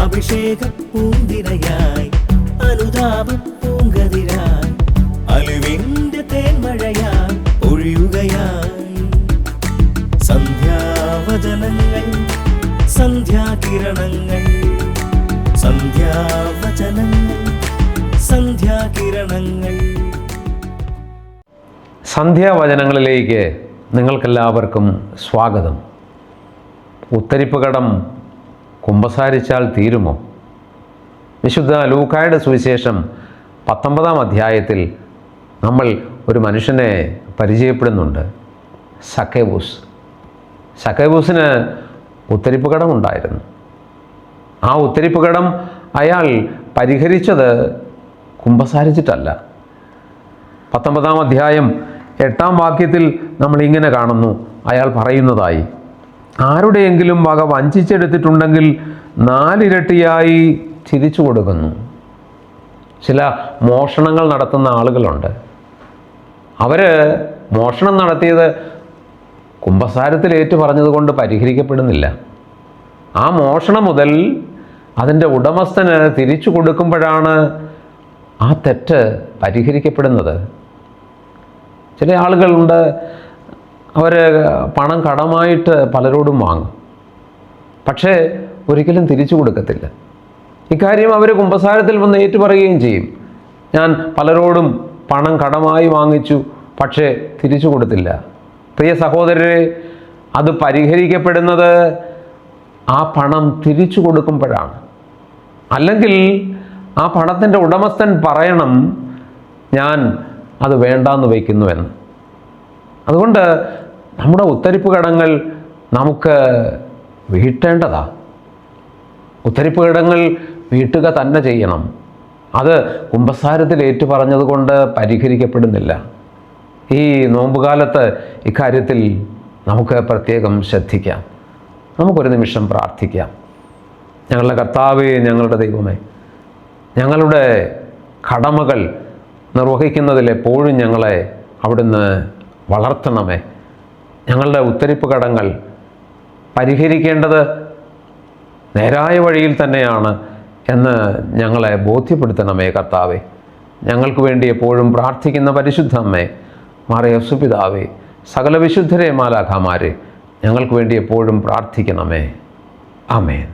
അഭിഷേക പൂന്തിരയായി അനുതാപ പൂങ്കതിരായി അലിവിന്റെ തേന്മഴയായി ഒഴിയുകയായി സന്ധ്യാവചനങ്ങൾ സന്ധ്യാകിരണങ്ങൾ സന്ധ്യാവചനങ്ങൾ സന്ധ്യാകിരണങ്ങൾ. സന്ധ്യാവചനങ്ങളിലേക്ക് നിങ്ങൾക്കെല്ലാവർക്കും സ്വാഗതം. ഉത്തരിപ്പ് കടം കുമ്പസാരിച്ചാൽ തീരുമോ? വിശുദ്ധ ലൂക്കായുടെ സുവിശേഷം 19-ാം അധ്യായത്തിൽ നമ്മൾ ഒരു മനുഷ്യനെ പരിചയപ്പെടുന്നുണ്ട്, സക്കേവൂസ്. സക്കേവൂസിന് ഉത്തരിപ്പ് കടമുണ്ടായിരുന്നു. ആ ഉത്തരിപ്പ് കടം അയാൾ പരിഹരിച്ചത് കുമ്പസാരിച്ചിട്ടല്ല. 19-ാം അധ്യായം 8-ാം വാക്യത്തിൽ നമ്മൾ ഇങ്ങനെ കാണുന്നു, അയാൾ പറയുന്നതായി: ആരുടെയെങ്കിലും വക വഞ്ചിച്ചെടുത്തിട്ടുണ്ടെങ്കിൽ 4 ഇരട്ടിയായി തിരിച്ചു കൊടുക്കുന്നു. ചില മോഷണങ്ങൾ നടത്തുന്ന ആളുകളുണ്ട്. അവർ മോഷണം നടത്തിയത് കുമ്പസാരത്തിൽ ഏറ്റു പറഞ്ഞതുകൊണ്ട് പരിഹരിക്കപ്പെടുന്നില്ല. ആ മോഷണം മുതൽ അതിൻ്റെ ഉടമസ്ഥന് തിരിച്ചു കൊടുക്കുമ്പോഴാണ് ആ തെറ്റ് പരിഹരിക്കപ്പെടുന്നത്. ചില ആളുകളുണ്ട്, അവർ പണം കടമായിട്ട് പലരോടും വാങ്ങും, പക്ഷേ ഒരിക്കലും തിരിച്ചു കൊടുക്കത്തില്ല. ഇക്കാര്യം അവർ കുമ്പസാരത്തിൽ വന്ന് ഏറ്റുപറയുകയും ചെയ്യും. ഞാൻ പലരോടും പണം കടമായി വാങ്ങിച്ചു, പക്ഷേ തിരിച്ചു കൊടുത്തില്ല. പ്രിയ സഹോദരരെ, അത് പരിഹരിക്കപ്പെടുന്നത് ആ പണം തിരിച്ചു കൊടുക്കുമ്പോഴാണ്. അല്ലെങ്കിൽ ആ പണത്തിൻ്റെ ഉടമസ്ഥൻ പറയണം, ഞാൻ അത് വേണ്ടാന്ന് വയ്ക്കുന്നുവെന്ന്. അതുകൊണ്ട് നമ്മുടെ ഉത്തരിപ്പ് കടങ്ങൾ നമുക്ക് വീട്ടേണ്ടതാ. ഉത്തരിപ്പ് കടങ്ങൾ വീട്ടുക തന്നെ ചെയ്യണം. അത് കുമ്പസാരത്തിൽ ഏറ്റു പറഞ്ഞതുകൊണ്ട് പരിഹരിക്കപ്പെടുന്നില്ല. ഈ നോമ്പുകാലത്ത് ഇക്കാര്യത്തിൽ നമുക്ക് പ്രത്യേകം ശ്രദ്ധിക്കാം. നമുക്കൊരു നിമിഷം പ്രാർത്ഥിക്കാം. ഞങ്ങളുടെ കർത്താവേ, ഞങ്ങളുടെ ദൈവമേ, ഞങ്ങളുടെ കടമകൾ നിർവഹിക്കുന്നതിൽ എപ്പോഴും ഞങ്ങളെ അവിടുന്ന് വളർത്തണമേ. ഞങ്ങളുടെ ഉത്തരിപ്പ് കടങ്ങൾ പരിഹരിക്കേണ്ടത് നേരായ വഴിയിൽ തന്നെയാണ് എന്ന് ഞങ്ങളെ ബോധ്യപ്പെടുത്തണമേ കർത്താവേ. ഞങ്ങൾക്ക് വേണ്ടി എപ്പോഴും പ്രാർത്ഥിക്കുന്ന പരിശുദ്ധ അമ്മേ, മാറിയ പിതാവേ, സകല വിശുദ്ധരെ മാലാഖമാരെ, ഞങ്ങൾക്ക് വേണ്ടി എപ്പോഴും പ്രാർത്ഥിക്കണമേ. ആമേൻ.